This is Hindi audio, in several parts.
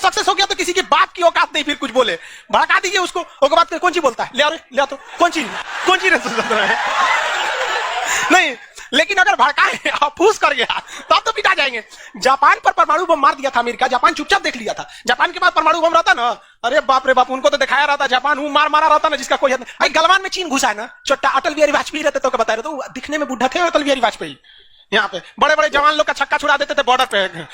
सक्सेस हो गया तो किसी के बाप की औकात नहीं फिर कुछ बोले, भड़का दीजिए उसको। उसके बाद कौन सी बोलता है, ले आ तो कौन सी है नहीं, लेकिन अगर भड़काए और फूस कर गया तो पिटा जाएंगे। जापान पर परमाणु बम मार दिया था अमेरिका, जापान चुपचाप देख लिया था। जापान के पास परमाणु बम रहता ना, अरे बाप रे बाप, उनको तो दिखाया रहता जापान मारा रहता ना जिसका कोई हद नहीं। गलवान में चीन घुसा है ना, छोटा अटल बिहारी वाजपेयी रहते तो बता रहे, तो दिखने में बुढ़ा थे अटल बिहारी वाजपेयी। यहाँ पे बड़े बड़े जवान लोग का छक्का छुड़ा देते थे बॉर्डर पे।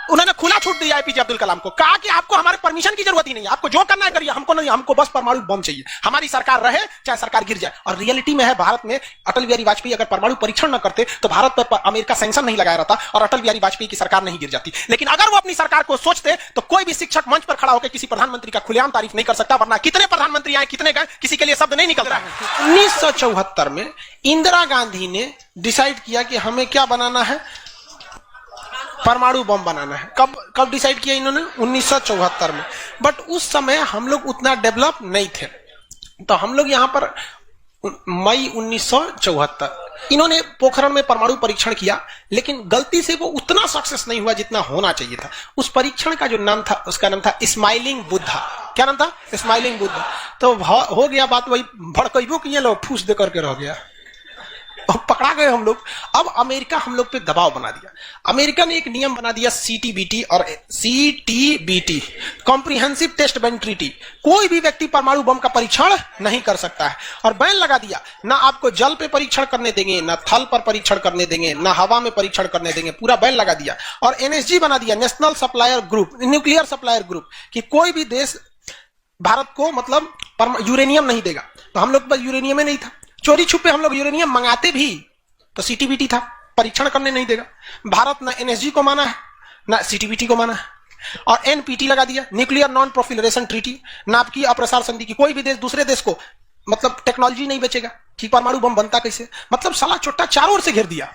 उन्होंने खुला छूट दिया एपीजे अब्दुल कलाम को, कहा कि आपको हमारे परमिशन की जरूरत ही नहीं है, आपको जो करना है करिए, हमको नहीं, हमको बस परमाणु बम चाहिए, हमारी सरकार रहे चाहे सरकार गिर जाए। और रियलिटी में है, भारत में अटल बिहारी वाजपेयी अगर परमाणु परीक्षण न करते तो भारत पर अमेरिका सैंक्शन नहीं लगाया रहता और अटल बिहारी वाजपेयी की सरकार नहीं गिर जाती। लेकिन अगर वो अपनी सरकार को सोचते तो कोई भी शिक्षक मंच पर खड़ा होकर किसी प्रधानमंत्री का खुलेआम तारीफ नहीं कर सकता, वरना कितने प्रधानमंत्री आए कितने गए किसी के लिए शब्द नहीं निकल रहा है। 1974 में इंदिरा गांधी ने डिसाइड किया कि हमें क्या बनाना है, परमाणु बम बनाना है। कब डिसाइड किया इन्होंने, 1974 में। बट उस समय हम लोग उतना डेवलप नहीं थे, तो हम लोग यहां पर मई 1974 इन्होंने पोखरण में परमाणु परीक्षण किया, लेकिन गलती से वो उतना सक्सेस नहीं हुआ जितना होना चाहिए था। उस परीक्षण का जो नाम था, उसका नाम था स्माइलिंग बुद्धा। क्या नाम था, स्माइलिंग बुद्धा। तो हो गया बात वही, भड़कइबो किए लोग, फूस दे करके रह गया, पकड़ा गए हम लोग। अब अमेरिका हम लोग पे दबाव बना दिया। अमेरिका ने एक नियम बना दिया सीटीबीटी और CTBT, comprehensive test ban treaty. कोई भी व्यक्ति परमाणु बम का परीक्षण नहीं कर सकता है, और बैन लगा दिया। ना आपको जल पे परीक्षण करने देंगे, ना थल पर परीक्षण करने देंगे, ना हवा में परीक्षण करने देंगे, पूरा बैन लगा दिया। और एनएसजी बना दिया, national supplier group, nuclear supplier group, कि कोई भी देश भारत को मतलब यूरेनियम नहीं देगा। तो हम लोग पर यूरेनियम नहीं था, चोरी छुपे हम लोग यूरेनियम मंगाते भी तो सीटीबीटी था, परीक्षण करने नहीं देगा। भारत ना एनएसजी को माना है ना सीटीबीटी को माना है, और एनपीटी लगा दिया, न्यूक्लियर नॉन प्रोलिफरेशन ट्रीटी, नाभिकीय अप्रसार संधि, की कोई भी देश दूसरे देश को मतलब टेक्नोलॉजी नहीं बेचेगा कि परमाणु बम बनता कैसे। मतलब साला चोट्टा चारों ओर से घेर दिया।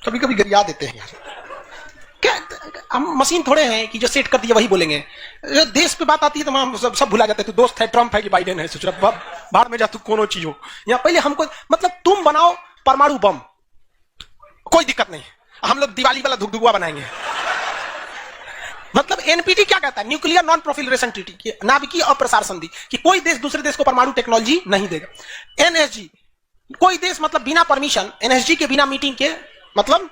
कभी कभी गरिया देते हैं यार, क्या हम मशीन थोड़े हैं कि जो सेट कर दिया वही बोलेंगे। देश पे बात आती है तो हम सब भुला जाते हैं। तू दोस्त है ट्रम्प है कि बाइडेन है, सोच रहा बाहर में जा तू कोनो चीज हो। यहाँ पहले हमको मतलब तुम बनाओ परमाणु बम, कोई दिक्कत नहीं, हम लोग दिवाली वाला धुकधुआ बनाएंगे। मतलब एनपीटी क्या कहता है, न्यूक्लियर नॉन प्रोलिफरेशन ट्रीटी, नाभिकीय अप्रसार संधि, कि कोई देश दूसरे देश को परमाणु टेक्नोलॉजी नहीं देगा। एनएसजी, कोई देश मतलब बिना परमिशन, एनएसजी के बिना मीटिंग के मतलब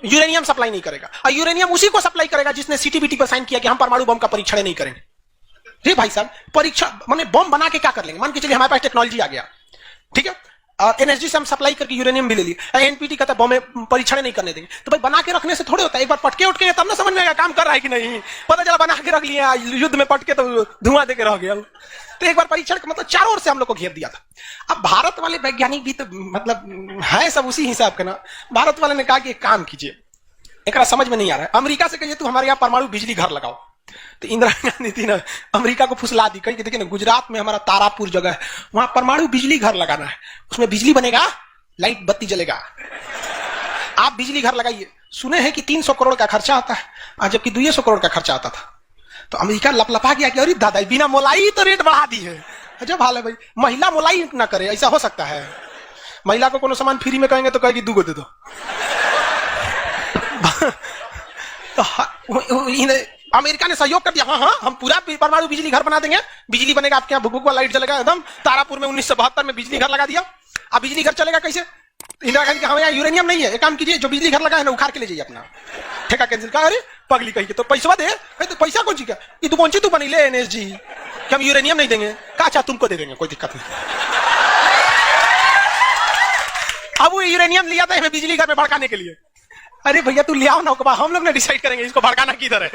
यूरेनियम सप्लाई नहीं करेगा। और यूरेनियम उसी को सप्लाई करेगा जिसने सीटीबीटी पर साइन किया कि हम परमाणु बम का परीक्षण नहीं करेंगे। रे भाई साहब, परीक्षा माने बम बना के क्या कर लेंगे, मान के चलिए हमारे पास टेक्नोलॉजी आ गया, ठीक है, और एनएसजी से हम सप्लाई करके यूरेनियम भी ले लिए। एनपीटी कहता है बम में परीक्षण नहीं करने देंगे। तो भाई बना के रखने से थोड़े होता है, एक बार पटके उठ के तब ना समझ में आएगा काम कर रहा है कि नहीं। पता चला बना के रख लिया, युद्ध में पटके तो धुआं देके रह गया। तो एक बार परीक्षण मतलब चारों ओर से हम लोग को घेर दिया था। अब भारत वाले वैज्ञानिक भी तो मतलब है सब उसी हिसाब के ना। भारत वाले ने कहा कि एक काम कीजिए, एक समझ में नहीं आ रहा है, अमेरिका से कहिए तू हमारे यहाँ परमाणु बिजली घर लगाओ। तो इंदिरा गांधी थी ना, अमेरिका को फुसला दी, कही देखिए ना गुजरात में हमारा तारापुर जगह है, वहां परमाणु बिजली घर लगाना है, उसमें बिजली बनेगा, लाइट बत्ती जलेगा, आप बिजली घर लगाइए। सुने हैं कि 300 करोड़ का खर्चा आता है, जबकि 200 करोड़ का खर्चा आता था। तो अमेरिका लपलपा गया कि अरे दादा बिना मोलाई तो रेट बढ़ा दी है। अजब हाल है भाई, महिला मोलाई ना करे, ऐसा हो सकता है? महिला को कोनो सामान फ्री में कहेंगे तो कहेगी 2 गो दे दो। तो अमेरिका ने सहयोग कर दिया, हाँ हम पूरा परमाणु बिजली घर बना देंगे, बिजली बनेगा, आपके यहाँ भुक लाइट जलेगा एकदम। तारापुर में 1972 में बिजली घर लगा दिया। अब बिजली घर चलेगा कैसे? इंदिरा गांधी हमें यहाँ यूरेनियम नहीं है, एक काम कीजिए, जो बिजली घर लगा है ना उखाड़ के ले जाइए अपना, ठेका कैंसिल। कहा अरे पगली कही तो पैसा दे, तो पैसा कौन सी क्या, ये तू कौन सी तू बनी ले एनएसजी कि हम यूरेनियम नहीं देंगे। कहा अच्छा तुमको दे देंगे, कोई दिक्कत नहीं। अब वो यूरेनियम लिया था हमें बिजली घर में भड़काने के लिए। अरे भैया तू ले आओ ना, हम लोग ने डिसाइड करेंगे इसको भड़काना किधर है।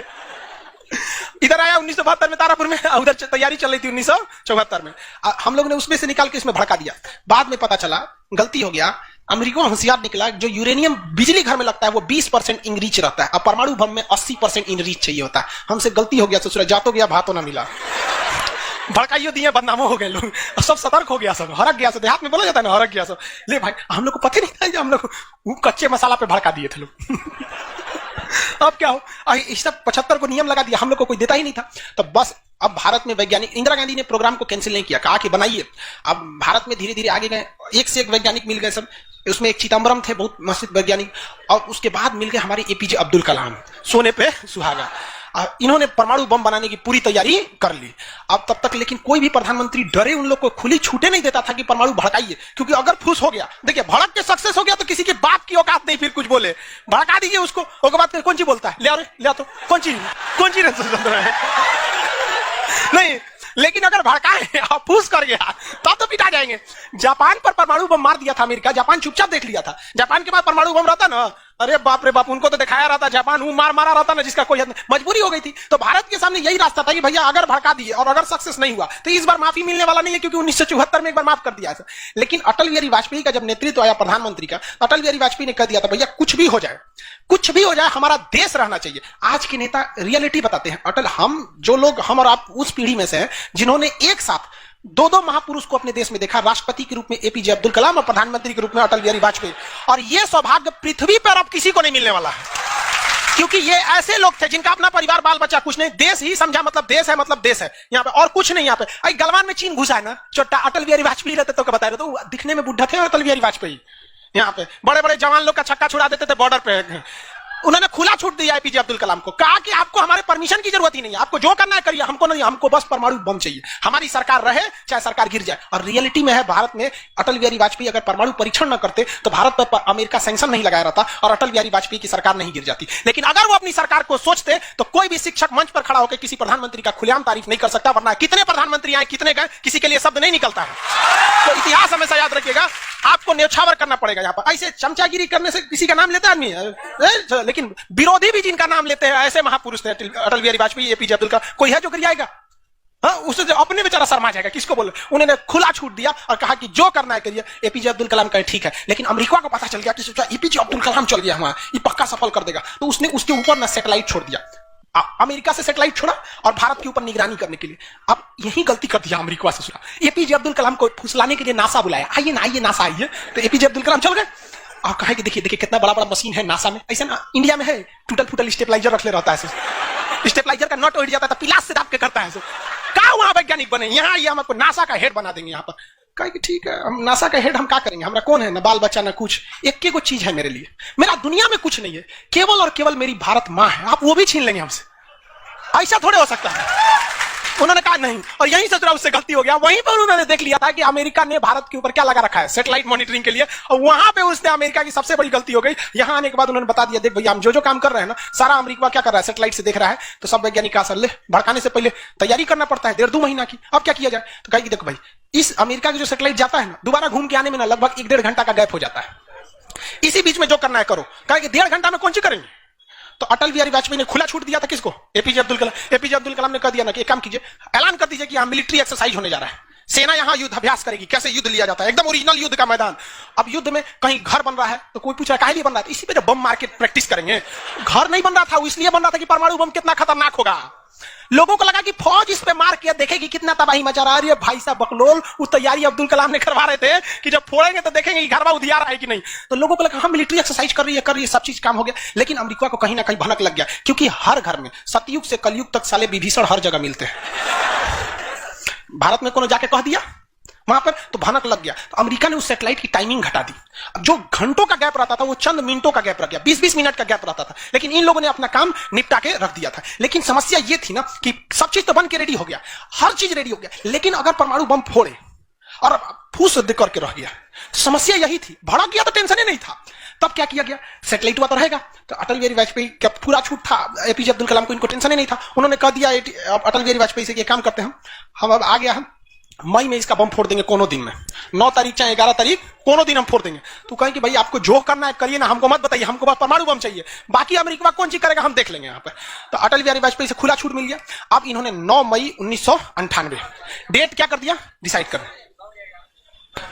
इधर आया 1972 में तारापुर में, उधर तैयारी चल रही थी 1974 में, हम लोग ने उसमें से निकाल के इसमें भड़का दिया। बाद में पता चला गलती हो गया, अमेरिका होशियार निकला, जो यूरेनियम बिजली घर में लगता है वो 20% इनरिच रहता है, और परमाणु बम में 80% इनरिच चाहिए होता है। हमसे गलती हो गया, ससुरा जातो गया भातो ना मिला, भड़काइयो दिए, बदनामो हो गए लोग, सब सतर्क हो गया, सब हरक गया, सब देहात में बोला जाता है ना, हरक गया सब। ले भाई हम लोग को पता नहीं था, हम लोग कच्चे मसाला पे भड़का दिए थे लोग। अब क्या हो, इस सब 75 को नियम लगा दिया, हम लोग को कोई देता ही नहीं था। तो बस अब भारत में वैज्ञानिक, इंदिरा गांधी ने प्रोग्राम को कैंसिल नहीं किया, कहा कि बनाइए। अब भारत में धीरे धीरे आगे गए, एक से एक वैज्ञानिक मिल गए सब। उसमें एक चिदम्बरम थे, बहुत मशहूर वैज्ञानिक, और उसके बाद मिल गए हमारे एपीजे अब्दुल कलाम, सोने पे सुहागा। इन्होंने परमाणु बम बनाने की पूरी तैयारी कर ली। अब तब तक लेकिन कोई भी प्रधानमंत्री डरे उन लोग को खुली छूटे नहीं देता था कि परमाणु भड़काइए, क्योंकि अगर फूस हो गया, देखिए भड़क के सक्सेस हो गया तो किसी के बाप की औकात नहीं फिर कुछ बोले, भड़का दीजिए उसको। उसके बाद कौन सी बोलता है, ले तो कौन सी नहीं, लेकिन अगर भड़काए और फूस कर गया तो पिटा जाएंगे। जापान पर परमाणु बम मार दिया था अमेरिका, जापान चुपचाप देख लिया था। जापान के पास परमाणु बम रहता ना, अरे बाप रे बाप, उनको तो दिखाया रहता, जापान मारा रहता ना जिसका कोई मजबूरी हो गई थी। तो भारत के सामने यही रास्ता था कि भैया अगर भड़का दिए और अगर सक्सेस नहीं हुआ तो इस बार माफी मिलने वाला नहीं है, क्योंकि 1974 में एक बार माफ कर दिया था। लेकिन अटल बिहारी वाजपेयी का जब नेतृत्व आया प्रधानमंत्री का, अटल बिहारी वाजपेयी ने कह दिया था भैया कुछ भी हो जाए, कुछ भी हो जाए, हमारा देश रहना चाहिए। आज के नेता रियलिटी बताते हैं। अटल, हम और आप उस पीढ़ी में से हैं जिन्होंने एक साथ दो महापुरुष को अपने देश में देखा, राष्ट्रपति के रूप में एपीजे अब्दुल कलाम और प्रधानमंत्री के रूप में अटल बिहारी वाजपेयी। और यह सौभाग्य पृथ्वी पर अब किसी को नहीं मिलने वाला है, क्योंकि ये ऐसे लोग थे जिनका अपना परिवार बाल बच्चा कुछ नहीं, देश ही समझा मतलब देश है, मतलब देश है यहाँ पे, और कुछ नहीं। यहाँ पे गलवान में चीन घुसा है ना, छोटा अटल बिहारी वाजपेयी रहते तो बता रहे, तो दिखने में बुढ़ा थे अटल बिहारी वाजपेयी। यहाँ पे बड़े बड़े जवान लोग का छक्का छुड़ा देते थे बॉर्डर पे। उन्होंने खुला छूट दिया एपीजे अब्दुल कलाम को, कहा कि आपको हमारे परमिशन की जरूरत ही नहीं है, आपको जो करना है करिए, हमको नहीं, हमको बस परमाणु बम चाहिए, हमारी सरकार रहे चाहे सरकार गिर जाए। और रियलिटी में है, भारत में अटल बिहारी वाजपेयी अगर परमाणु परीक्षण न करते तो भारत पर अमेरिका सैंक्शन नहीं लगाया रहता और अटल बिहारी वाजपेयी की सरकार नहीं गिर जाती। लेकिन अगर वो अपनी सरकार को सोचते तो कोई भी शिक्षक मंच पर खड़ा होकर किसी प्रधानमंत्री का खुलेआम तारीफ नहीं कर सकता, वरना कितने प्रधानमंत्री आए, कितने गए, किसी के लिए शब्द नहीं निकलता है। तो इतिहास हमेशा याद रखिएगा, आपको न्यौछावर करना पड़ेगा। यहाँ पर ऐसे चमचागिरी करने से किसी का नाम लेता आदमी, लेकिन विरोधी भी जिनका नाम लेते हैं ऐसे महापुरुष थे अटल बिहारी वाजपेयी, एपीजे अब्दुल कलाम। कोई है जो गिर जाएगा? हाँ, उससे अपने बेचारा शर्मा जाएगा, किसको बोले। उन्होंने खुला छूट दिया और कहा कि जो करना है करिए। एपीजे अब्दुल कलाम कहे ठीक है, लेकिन अमेरिका को पता चल गया कि सोचा एपीजे अब्दुल कलाम चल गया हमारा, ये पक्का सफल कर देगा, तो उसने उसके ऊपर ना सैटेलाइट छोड़ दिया। अमेरिका से सैटेलाइट छोड़ा और भारत के ऊपर निगरानी करने के लिए। अब यही गलती कर दिया अमेरिका से। सुना, एपीजे अब्दुल कलाम को फुसलाने के लिए नासा बुलाया, आइए ना, आइए नासा आइए, तो एपीजे अब्दुल कलाम चल गए और कहा कि देखिए देखिए कितना बड़ा बड़ा मशीन है नासा में। ऐसा ना इंडिया में है, टूटल फूटल स्टेबलाइजर रख ले रहता है, स्टेबलाइजर का नट उड़ जाता है तो पिलास से दाब के करता है। कहा वहां वैज्ञानिक बने, यहाँ ये हमको नासा का हेड बना देंगे। यहाँ पर कहा कि ठीक है, हम नासा का हेड हम क्या करेंगे, हमारा कौन है, ना बाल बच्चा ना कुछ, एक को चीज है मेरे लिए, मेरा दुनिया में कुछ नहीं है, केवल और केवल मेरी भारत माँ है, आप वो भी छीन लेंगे हमसे, ऐसा थोड़े हो सकता है। उन्होंने कहा नहीं, और यहीं से उससे गलती हो गया। वहीं पर उन्होंने देख लिया था कि अमेरिका ने भारत के ऊपर क्या लगा रखा है, सैटेलाइट मॉनिटरिंग के लिए, और वहां पे उसने अमेरिका की सबसे बड़ी गलती हो गई। यहां आने के बाद उन्होंने बता दिया, देख भैया हम जो काम कर रहे हैं ना, सारा अमेरिका क्या कर रहा है, सैटेलाइट से देख रहा है। तो सब वैज्ञानिक का असर ले, भड़काने से पहले तैयारी करना पड़ता है 1.5-2 महीना की। अब क्या किया जाए, तो कहा कि देखो भाई, इस अमेरिका का जो सैटेलाइट जाता है ना, दोबारा घूम के आने में ना लगभग 1-1.5 घंटा का गैप हो जाता है। इसी बीच में जो करना है करो। कहा कि 1.5 घंटा में कौन सी करेंगे। तो अटल बिहारी वाजपेयी ने खुला छूट दिया था किसको, एपीजे अब्दुल कलाम। एपीजे अब्दुल कलाम ने कह दिया ना कि एक काम कीजिए, ऐलान कर दीजिए कि यहां मिलिट्री एक्सरसाइज होने जा रहा है, सेना यहां युद्ध अभ्यास करेगी, कैसे युद्ध लिया जाता है, एकदम ओरिजिनल युद्ध का मैदान। अब युद्ध में कहीं घर बन रहा है तो कोई पूछ रहा है काहे लिए बन रहा है, इसी पे बम मार के प्रैक्टिस करेंगे। घर नहीं बन रहा था, वो इसलिए बन रहा था कि परमाणु बम कितना खतरनाक होगा। लोगों को लगा कि फौज इस पे मार के देखेगी कितना तबाही मचा रहा है। भाई साहब बकलोल, उस तैयारी अब्दुल कलाम ने करवा रहे थे कि जब फोड़ेंगे तो देखेंगे कि घरवा उधिया रहा है कि नहीं। तो लोगों को लगा हाँ मिलिट्री एक्सरसाइज कर रही है, सब चीज काम हो गया। लेकिन अमेरिका को कहीं ना कहीं भनक लग गया, क्योंकि हर घर में सतयुग से कलयुग तक साले विभीषण हर जगह मिलते हैं। भारत में कोनो जाके कह दिया वहां पर तो भनक लग गया। तो अमेरिका ने उस सैटेलाइट की टाइमिंग घटा दी। अब जो घंटों का गैप रहता था वो चंद मिनटों का गैप रह गया, 20-20 मिनट का गैप रहता था। लेकिन इन लोगों ने अपना काम निपटा के रख दिया था। लेकिन समस्या ये थी ना कि सब चीज तो बन के रेडी हो गया, हर चीज रेडी हो गया, लेकिन अगर परमाणु बम फोड़े और फूस करके रह गया, समस्या यही थी। भड़क गया तो टेंशन ही नहीं था। तब क्या किया गया, सैटेलाइट हुआ तो रहेगा। तो अटल बिहारी वाजपेयी का पूरा छूट था, एपीजे अब्दुल कलाम को इनको टेंशन ही नहीं था। उन्होंने कह दिया अटल बिहारी वाजपेयी से ये काम करते हैं हम अब आ गया, हम मई में इसका बम फोड़ देंगे कोनो दिन में, 9 तारीख चाहे 11 तारीख कोनो दिन हम फोड़ देंगे। तो कहें कि भाई आपको जो करना है करिए ना, हमको मत बताइए, हमको बस परमाणु बम चाहिए, बाकी अमेरिका कौन चीज करेगा हम देख लेंगे यहाँ पर। तो अटल बिहारी वाजपेयी से खुला छूट मिल गया। अब इन्होंने 9 मई 1998 डेट क्या कर दिया, डिसाइड कर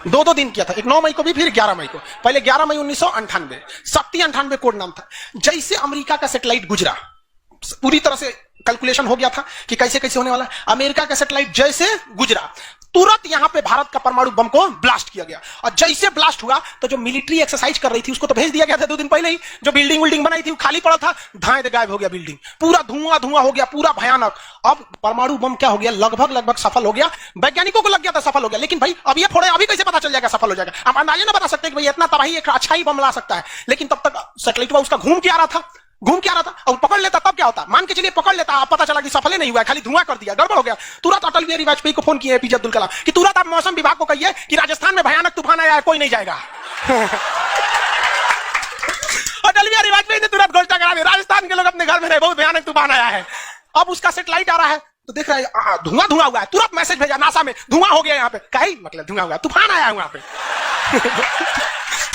2-2 दिन किया था, एक 9 मई को भी फिर 11 मई को। पहले 11 मई 1998 शक्ति 98 कोड नाम था। जैसे अमेरिका का सैटेलाइट गुजरा, पूरी तरह से कैलकुलेशन हो गया था कि कैसे कैसे होने वाला है। अमेरिका का सैटेलाइट जैसे गुजरा तुरंत यहां पे भारत का परमाणु बम को ब्लास्ट किया गया। और जैसे ब्लास्ट हुआ तो जो मिलिट्री एक्सरसाइज कर रही थी उसको तो भेज दिया गया था 2 दिन पहले ही। जो बिल्डिंग बनाई थी वो खाली पड़ा था, धाए गायब हो गया बिल्डिंग, पूरा धुआं हो गया, पूरा भयानक। अब परमाणु बम क्या हो गया, लगभग सफल हो गया। वैज्ञानिकों को लग गया था सफल हो गया, लेकिन भाई अब ये फोड़े अभी कैसे पता चल जाएगा सफल हो जाएगा। आप अंदाजा ना बता सकते कि भाई इतना तबाही एक अच्छा ही बम ला सकता है। लेकिन तब तक सैटेलाइट उसका घूम के आ रहा था, घूम के आ रहा था और पकड़ लेता तब क्या होता, मान के चलिए पकड़ लेता, अब पता चला कि सफल नहीं हुआ, खाली धुआं कर दिया, गड़बड़ हो गया, तुरंत अटल बिहारी वाजपेयी को फोन किए एपीजे अब्दुल कलाम कि तुरंत आप मौसम विभाग को कहिए कि राजस्थान में भयानक तूफान आया है, कोई नहीं जाएगा। अटल बिहारी वाजपेयी ने तुरंत घोषणा करा दी, राजस्थान के लोग अपने घर में रहे, बहुत भयानक तूफान आया है। अब उसका सैटेलाइट आ रहा है तो देख रहा है धुआं धुआं हुआ है, तुरंत मैसेज भेजा नासा में, धुआं हो गया यहाँ पे, कहीं मतलब धुआं हुआ, तूफान आया है वहां पे।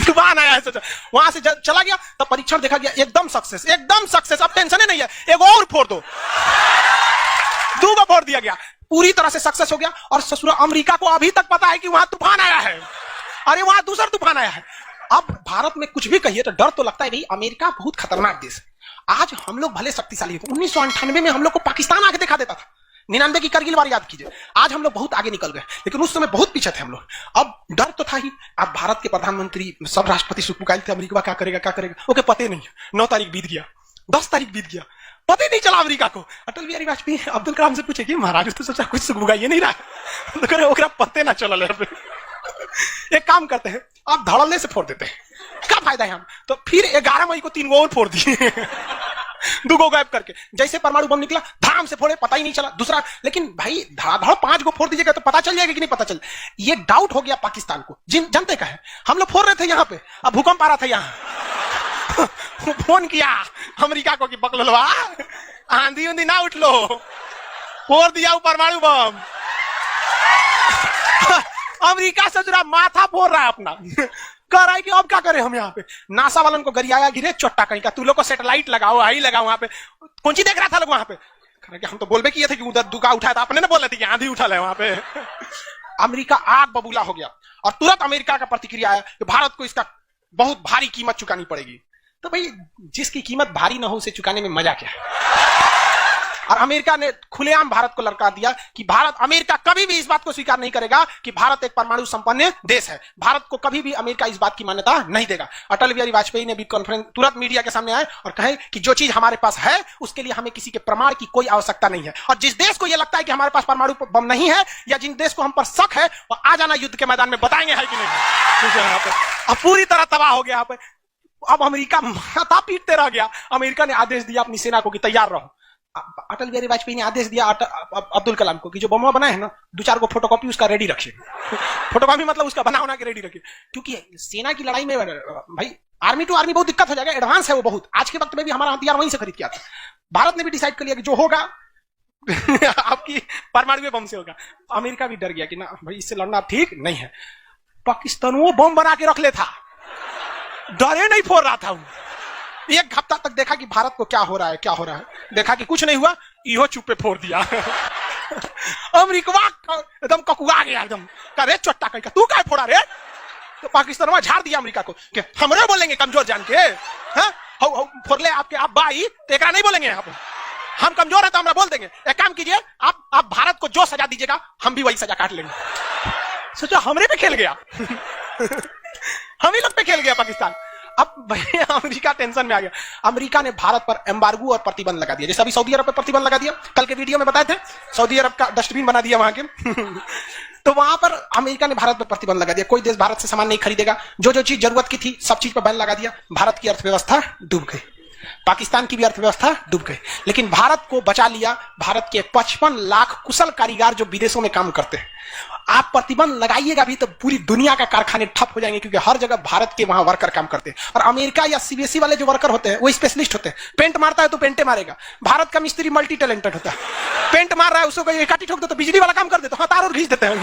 तूफान आया है, सोचा वहां से चला गया, तब परीक्षण देखा गया, एकदम सक्सेस, एकदम सक्सेस, अब टेंशन ही नहीं है, एक और फोड़ दो, दो को फोड़ दिया गया, पूरी तरह से सक्सेस हो गया। और ससुरा अमेरिका को अभी तक पता है कि वहां तूफान आया है, अरे वहां दूसरा तूफान आया है। अब भारत में कुछ भी कहिए तो डर तो लगता है, भाई अमेरिका बहुत खतरनाक देश है। आज हम लोग भले शक्तिशाली हैं, 1998 में हम लोग को पाकिस्तान आके दिखा देता था, 99 की करगिल वार याद कीजिए, आज हम लोग बहुत आगे निकल गए, लेकिन उस समय बहुत पीछे थे हम लोग। अब डर तो था ही। अब भारत के प्रधानमंत्री सब राष्ट्रपति सुखमुखाइल थे, अमेरिका क्या करेगा क्या करेगा, ओके पते नहीं। 9 तारीख बीत गया, 10 तारीख बीत गया, पता ही नहीं चला अमेरिका को। अटल बिहारी वाजपेयी अब्दुल कलाम से पूछे कि महाराज तो सोचा कुछ सुखमुखाइए नहीं रहा, तो करे ओकरा पते ना चला। एक काम करते हैं, आप धड़ल्ले से फोड़ देते हैं, क्या फायदा है हम, तो फिर 11 मई को 3 और फोड़ दिए, 2 को गायब करके। जैसे परमाणु बम निकला धाम से फोड़े, पता ही नहीं चला दूसरा। लेकिन भाई धड़ाधड़ 5 को फोड़ दीजिएगा तो पता चल जाएगा कि नहीं पता चल। ये डाउट हो गया पाकिस्तान को, जनते का है। हम लोग फोड़ रहे थे यहाँ पे, अब भूकंप आ रहा था यहाँ। फोन किया अमेरिका को कि बकलोलवा आंधी उंधी ना उठ लो, फोड़ दिया परमाणु बम। अमेरिका से जरा माथा फोड़ रहा है अपना, कह रहा है कि अब क्या करें हम यहाँ पे। नासा वालन को गरियाया गिरे चोट्टा कहीं का, तू लोग को सैटेलाइट लगाओ, आई लगाओ वहां पे। कौन सी देख रहा था लोग वहां पे, हम तो बोलबे किए थे कि उधर दुका उठाया था, अपने ने बोले थे कि आंधी उठा ले वहां पे। अमेरिका आग बबूला हो गया और तुरंत अमेरिका का प्रतिक्रिया आया कि भारत को इसका बहुत भारी कीमत चुकानी पड़ेगी। तो भाई जिसकी कीमत भारी ना हो उसे चुकाने में मजा क्या है। और अमेरिका ने खुलेआम भारत को लड़का दिया कि अमेरिका कभी भी इस बात को स्वीकार नहीं करेगा कि भारत एक परमाणु संपन्न देश है। भारत को कभी भी अमेरिका इस बात की मान्यता नहीं देगा। अटल बिहारी वाजपेयी ने भी कॉन्फ्रेंस तुरंत मीडिया के सामने आए और कहे कि जो चीज हमारे पास है उसके लिए हमें किसी के प्रमाण की कोई आवश्यकता नहीं है। और जिस देश को यह लगता है कि हमारे पास परमाणु बम नहीं है या जिन देश को हम पर शक है वो आ जाना युद्ध के मैदान में, बताएंगे है कि नहीं। अब पूरी तरह तबाह हो गया। अब अमेरिका माथा पीटते रह गया। अमेरिका ने आदेश दिया अपनी सेना को कि तैयार रहो। अटल बिहारी वाजपेयी ने आदेश दिया अब्दुल कलाम को कि जो बम बनाए हैं ना 2-4 को फोटोकॉपी उसका रेडी रखिए। फोटोकॉपी मतलब उसका बना के रेडी रखिए, क्योंकि सेना की लड़ाई में भाई आर्मी टू आर्मी बहुत दिक्कत हो जाएगा, एडवांस है वो बहुत। आज के वक्त में भी हमारा हथियार वहीं से खरीद के आता। भारत ने भी डिसाइड कर लिया कि जो होगा आपकी परमाणु बम से होगा। अमेरिका भी डर गया कि ना भाई इससे लड़ना ठीक नहीं है। पाकिस्तान वो बम बना के रख ले था, डरे नहीं फोड़ रहा था। एक हफ्ता तक देखा कि भारत को क्या हो रहा है क्या हो रहा है, देखा कि कुछ नहीं हुआ, इहो चुप्पे फोड़ दिया। अमेरिका एकदम ककुआ गया, एकदम करे चोट्टा कहीं का तू क्या फोड़ा रे। तो पाकिस्तान में झाड़ दिया अमेरिका को कि हमरे बोलेंगे कमजोर जान के, फोड़ ले आपके आप बाई तो एक नहीं बोलेंगे यहाँ पे, हम कमजोर है तो हम बोल देंगे। एक काम कीजिए आप भारत को जो सजा दीजिएगा हम भी वही सजा काट लेंगे। सोचो हमरे पे खेल गया। हम ही लोग पे खेल गया पाकिस्तान। अब भाई अमेरिका टेंशन में आ गया। अमेरिका ने भारत पर एम्बार्गो और प्रतिबंध लगा दिया, जैसे अभी सऊदी अरब पर प्रतिबंध लगा दिया, कल के वीडियो में बताए थे, सऊदी अरब का डस्टबिन बना दिया वहां के। तो वहां पर अमेरिका ने भारत पर प्रतिबंध लगा दिया, कोई देश भारत से सामान नहीं खरीदेगा, जो चीज जरूरत की थी सब चीज पर बैन लगा दिया। भारत की अर्थव्यवस्था डूब गई, पाकिस्तान की भी अर्थव्यवस्था डूब गई, लेकिन भारत को बचा लिया भारत के 55 लाख कुशल कारीगर जो विदेशों में काम करते हैं। आप प्रतिबंध लगाइएगा भी तो पूरी दुनिया का कारखाने ठप हो जाएंगे, क्योंकि हर जगह भारत के वहां वर्कर काम करते हैं। और अमेरिका या सीबीएसई वाले जो वर्कर होते हैं वो स्पेशलिस्ट होते हैं, पेंट मारता है तो पेंटे मारेगा। भारत का मिस्त्री मल्टी टैलेंटेड होता है, पेंट मार रहा है उसको एक काटी ठोक दो तो बिजली वाला काम कर देता है, तार और घींच देते हैं।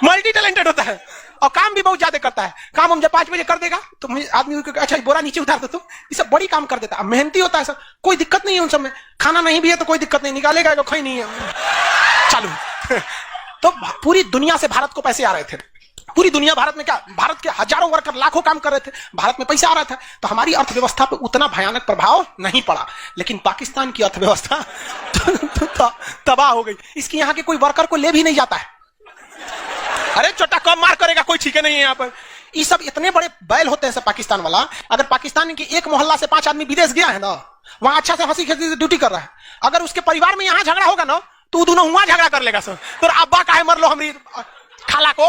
मल्टी टैलेंटेड होता है और काम भी बहुत ज्यादा करता है। काम हम जब 5 बजे कर देगा तो आदमी अच्छा बोरा नीचे उतार दो, तो ये सब बड़ी काम कर देता है, मेहनती होता है, सब कोई दिक्कत नहीं है उन सब में। खाना नहीं भी है तो कोई दिक्कत नहीं, निकालेगा तो खाई नहीं है चालू। तो पूरी दुनिया से भारत को पैसे आ रहे थे, पूरी दुनिया भारत में क्या, भारत के हजारों वर्कर लाखों काम कर रहे थे, भारत में पैसा आ रहा था, तो हमारी अर्थव्यवस्था पे उतना भयानक प्रभाव नहीं पड़ा। लेकिन पाकिस्तान की अर्थव्यवस्था तबाह हो गई। इसकी यहाँ के कोई वर्कर को ले भी नहीं जाता है। अरे छोटा कम मार करेगा कोई, ठीक है नहीं है यहाँ पर। ये सब इतने बड़े बैल होते हैं सब पाकिस्तान वाला। अगर पाकिस्तान के एक मोहल्ला से 5 आदमी विदेश गया है ना, वहां अच्छा से हंसी खेसी से ड्यूटी कर रहा है, अगर उसके परिवार में यहाँ झगड़ा होगा ना तो दोनों वहां झगड़ा कर लेगा सर। तो अब्बा काहे मर लो हमारी खाला को।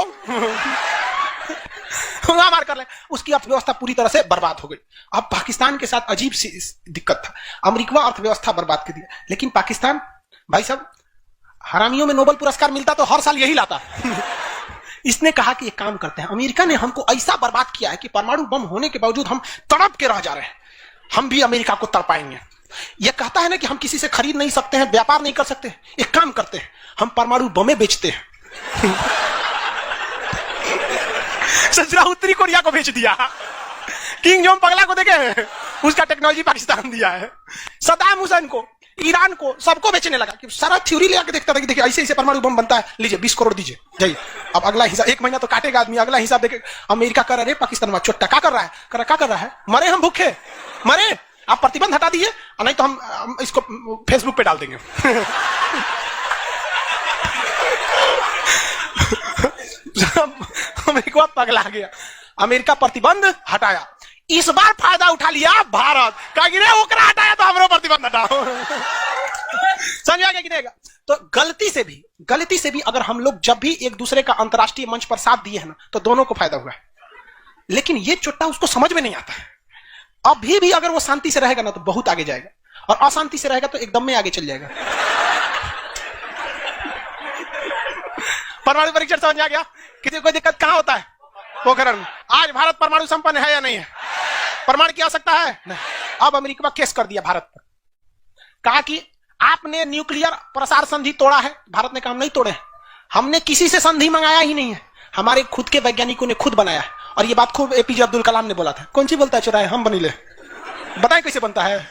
मार कर ले, उसकी अर्थव्यवस्था पूरी तरह से बर्बाद हो गई। अब पाकिस्तान के साथ अजीब सी दिक्कत था, अमेरिका अर्थव्यवस्था बर्बाद कर दिया, लेकिन पाकिस्तान भाई साहब हरामियों में नोबेल पुरस्कार मिलता तो हर साल यही लाता। इसने कहा कि एक काम करते हैं, अमेरिका ने हमको ऐसा बर्बाद किया है कि परमाणु बम होने के बावजूद हम तड़प के रह जा रहे हैं, हम भी अमेरिका को तड़पाएंगे। यह कहता है ना कि हम किसी से खरीद नहीं सकते हैं, व्यापार नहीं कर सकते, एक काम करते हैं हम परमाणु बमें बेचते हैं। सचरा उत्तरी कोरिया को बेच दिया, किंग जोंग पगला को देखे, उसका टेक्नोलॉजी पाकिस्तान दिया है, सद्दाम हुसैन को, ईरान को, सबको बेचने लगा कि सारा थ्योरी ले आके देखता था कि देखिए ऐसे ऐसे परमाणु बम बनता है, लीजिए 20 करोड़ दीजिए जाइए। अब अगला हिसाब, एक महीना तो काटेगा आदमी, अगला हिसाब देखे अमेरिका कर रहा है, पाकिस्तान में छोटा क्या कर रहा है, क्या कर रहा है, मरे हम भूखे मरे, आप प्रतिबंध हटा दीजिए नहीं तो हम इसको फेसबुक पे डाल देंगे। अमेरिका पगला गया, अमेरिका प्रतिबंध हटाया, इस बार फायदा उठा लिया भारत, ओकरा हटाया तो हमरो प्रतिबंध हटाओ। समझ आ गया कि नहीं? तो गलती से भी अगर हम लोग जब भी एक दूसरे का अंतर्राष्ट्रीय मंच पर साथ दिए हैं ना, तो दोनों को फायदा हुआ है। लेकिन ये चुट्टा उसको समझ में नहीं आता है। अभी भी अगर वो शांति से रहेगा ना तो बहुत आगे जाएगा, और अशांति से रहेगा तो एकदम में आगे चल जाएगा। परमाणु परीक्षण समझ आ गया? किसी कोई दिक्कत कहां होता है? पोखरण में। आज भारत परमाणु संपन्न है या नहीं है? परमाणु की आवश्यकता है नहीं। अब अमेरिका केस कर दिया भारत पर, कहा कि आपने न्यूक्लियर प्रसार संधि तोड़ा है। भारत ने कहा हम नहीं तोड़े, हमने किसी से संधि मंगाया ही नहीं है, हमारे खुद के वैज्ञानिकों ने खुद बनाया है। और ये बात खूब एपीजे अब्दुल कलाम ने बोला था। कौन सी बोलता है चुराए, हम बनी ले, बताएं कैसे बनता है।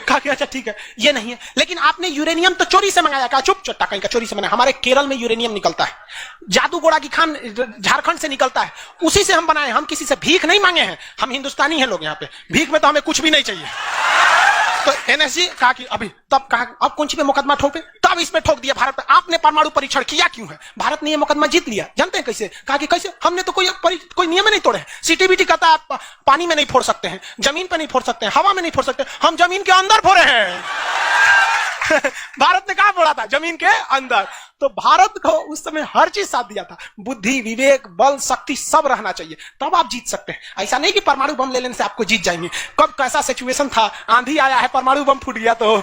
कहा कि अच्छा ठीक है ये नहीं है, लेकिन आपने यूरेनियम तो चोरी से मंगाया। कहा चुप चट्टा कहीं का, चोरी से मंगाया, हमारे केरल में यूरेनियम निकलता है, जादूगोड़ा की खान झारखंड से निकलता है, उसी से हम बनाए, हम किसी से भीख नहीं मांगे हैं, हम हिंदुस्तानी हैं लोग, यहाँ पे भीख में तो हमें कुछ भी नहीं चाहिए। तो एनएसजी कहा कि अभी तब कहा अब कौन सी पे मुकदमा ठोके, तब इसमें ठोक दिया भारत पे। आपने परमाणु परीक्षण किया क्यों है? भारत ने ये मुकदमा जीत लिया। जानते हैं कैसे? कहा कि कैसे, हमने तो कोई नियम नहीं तोड़े। सीटीबीटी कहता है आप पानी में नहीं फोड़ सकते हैं, जमीन पे नहीं फोड़ सकते हैं, हवा में नहीं फोड़ सकते, हम जमीन के अंदर फोड़े हैं। भारत ने कहा फोड़ा था? जमीन के अंदर। तो भारत को उस समय हर चीज साथ दिया था, बुद्धि, विवेक, बल, शक्ति सब रहना चाहिए, तब आप जीत सकते हैं। ऐसा नहीं कि परमाणु बम ले लेने से आपको जीत जाएंगे। कब कैसा सिचुएशन था, आंधी आया है, परमाणु बम फूट गया तो